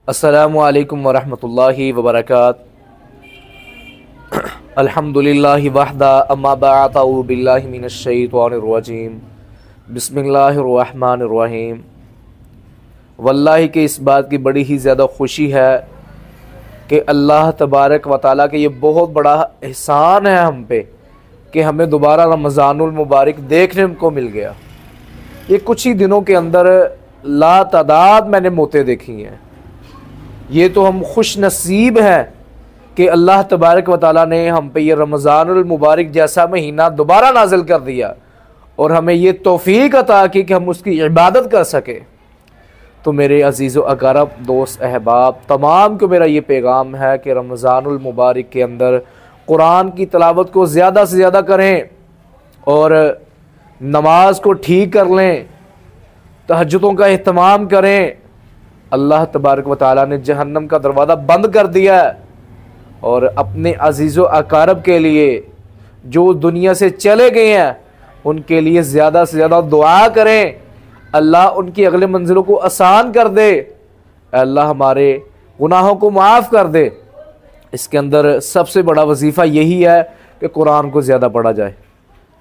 अस्सलामु अलैकुम वरहमतुल्लाहि वबरकातुहू। अल्हम्दुलिल्लाहि वहदा अम्मा बअद अऊज़ु बिल्लाहि मिनश शैतानिर रजीम। बिस्मिल्लाहिर रहमानिर रहीम। वल्लाहि के इस बात की बड़ी ही ज़्यादा खुशी है कि अल्लाह तबारक व तआला के ये बहुत बड़ा एहसान है हम पे कि हमें दोबारा रमज़ानुल मुबारक देखने को मिल गया। ये कुछ ही दिनों के अंदर लातादाद मैंने मौतें देखी हैं। ये तो हम खुश नसीब हैं कि अल्लाह तबारक व तआला ने हम पे ये रमज़ानुल मुबारक जैसा महीना दोबारा नाजिल कर दिया और हमें ये तौफीक अता की कि हम उसकी इबादत कर सके। तो मेरे अजीज़ व अक़ारब, दोस्त, अहबाब तमाम को मेरा ये पैगाम है कि रमज़ानुल मुबारक के अंदर कुरान की तिलावत को ज़्यादा से ज़्यादा करें और नमाज को ठीक कर लें, तहज्जुदों का एहतमाम करें। अल्लाह तबारक व तआला ने जहन्नम का दरवाज़ा बंद कर दिया है और अपने अजीज़ व अक़ारब के लिए जो दुनिया से चले गए हैं उनके लिए ज़्यादा से ज़्यादा दुआ करें। अल्लाह उनकी अगले मंजिलों को आसान कर दे, अल्लाह हमारे गुनाहों को माफ़ कर दे। इसके अंदर सबसे बड़ा वजीफ़ा यही है कि कुरान को ज़्यादा पढ़ा जाए,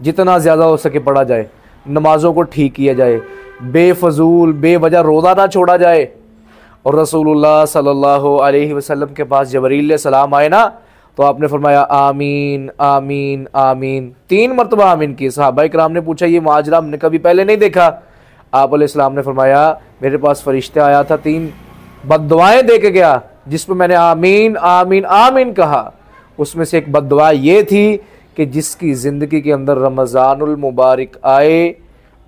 जितना ज़्यादा हो सके पढ़ा जाए, नमाज़ों को ठीक किया जाए, बेफजूल बेवजह रोज़ा ना छोड़ा जाए। और रसूलुल्लाह सल्लल्लाहु अलैहि वसल्लम के पास जबरील सलाम आए ना, तो आपने फरमाया आमीन आमीन आमीन, 3 मरतबा आमीन की। सहाबा इकराम ने पूछा ये माजरा हमने कभी पहले नहीं देखा। आप अलैहिस्सलाम ने फरमाया मेरे पास फरिश्ता आया था, 3 बद्दुआएं दे के गया जिस पर मैंने आमीन आमीन आमीन कहा। उसमें से एक बद्दुआ ये थी कि जिसकी ज़िंदगी के अंदर रमज़ानुल मुबारक आए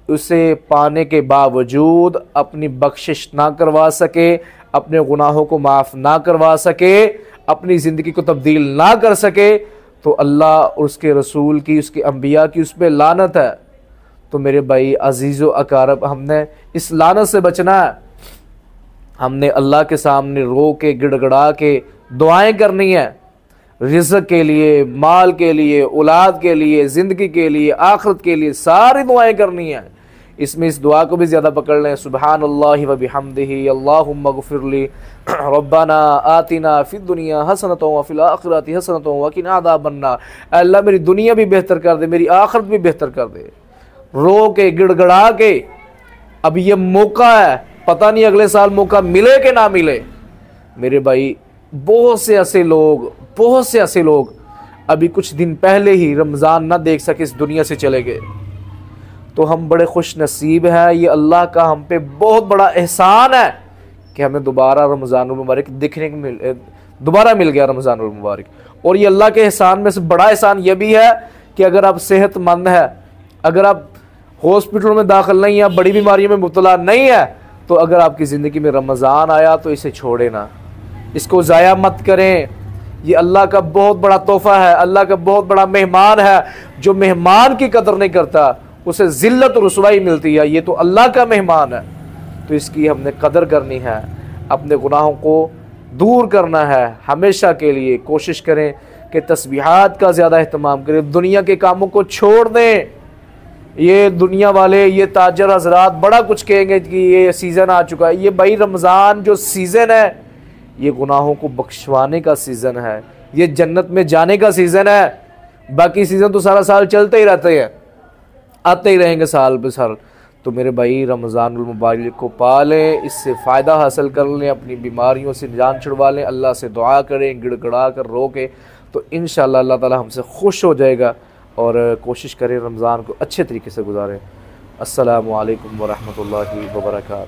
उसे पाने के बावजूद अपनी बख्शिश ना करवा सके, अपने गुनाहों को माफ़ ना करवा सके, अपनी ज़िंदगी को तब्दील ना कर सके, तो अल्लाह और उसके रसूल की, उसके अंबिया की उस पर लानत है। तो मेरे भाई अजीज़ व अक़ारब, हमने इस लानत से बचना है। हमने अल्लाह के सामने रो के गिड़गड़ा के दुआएं करनी है, रिज़्क़ के लिए, माल के लिए, औलाद के लिए, ज़िंदगी के लिए, आखिरत के लिए, सारी दुआएं करनी है। इसमें इस दुआ को भी ज़्यादा पकड़ लें, सुब्हानल्लाहि व बिहम्दिही अल्लाहुम्मा ग़फ़िरली रब्बना आतिना फ़िद दुनिया हसनतन व फ़िल आखिरति हसनतन व क़िना अज़ाबन्नार। अल्लाह मेरी दुनिया भी बेहतर कर दे, मेरी आखिरत भी बेहतर कर दे। रो के गिड़गड़ा के, अब ये मौका है, पता नहीं अगले साल मौका मिले कि ना मिले। मेरे भाई बहुत से ऐसे लोग अभी कुछ दिन पहले ही रमज़ान ना देख सके, इस दुनिया से चले गए। तो हम बड़े खुश नसीब हैं, ये अल्लाह का हम पे बहुत बड़ा एहसान है कि हमें दोबारा रमज़ानुल मुबारक देखने को दोबारा मिल गया रमज़ानुल मुबारक। और ये अल्लाह के एहसान में से बड़ा एहसान ये भी है कि अगर आप सेहतमंद है, अगर आप हॉस्पिटल में दाखिल नहीं है, बड़ी बीमारियों में मुब्तला नहीं है, तो अगर आपकी ज़िंदगी में रमज़ान आया तो इसे छोड़े ना, इसको ज़ाया मत करें। ये अल्लाह का बहुत बड़ा तोहफ़ा है, अल्लाह का बहुत बड़ा मेहमान है। जो मेहमान की कदर नहीं करता उसे ज़िल्लत और रुसवाई मिलती है। ये तो अल्लाह का मेहमान है, तो इसकी हमने कदर करनी है, अपने गुनाहों को दूर करना है। हमेशा के लिए कोशिश करें कि तस्बीहात का ज़्यादा अहतमाम करें, दुनिया के कामों को छोड़ दें। ये दुनिया वाले, ये ताजर हजरात बड़ा कुछ कहेंगे कि ये सीज़न आ चुका है। ये भाई रमज़ान जो सीज़न है ये गुनाहों को बख्शवाने का सीज़न है, ये जन्नत में जाने का सीज़न है। बाकी सीज़न तो सारा साल चलते ही रहते हैं, आते ही रहेंगे साल पे साल। तो मेरे भाई रमज़ानुल मुबारक को पालें, इससे फ़ायदा हासिल कर लें, अपनी बीमारियों से जान छुड़वा लें, अल्लाह से दुआ करें गिड़गड़ा कर रो के, तो इंशाअल्लाह अल्लाह ताला हमसे खुश हो जाएगा। और कोशिश करें रमज़ान को अच्छे तरीके से गुजारें। अस्सलामु अलैकुम व रहमतुल्लाहि व बरकातुहू।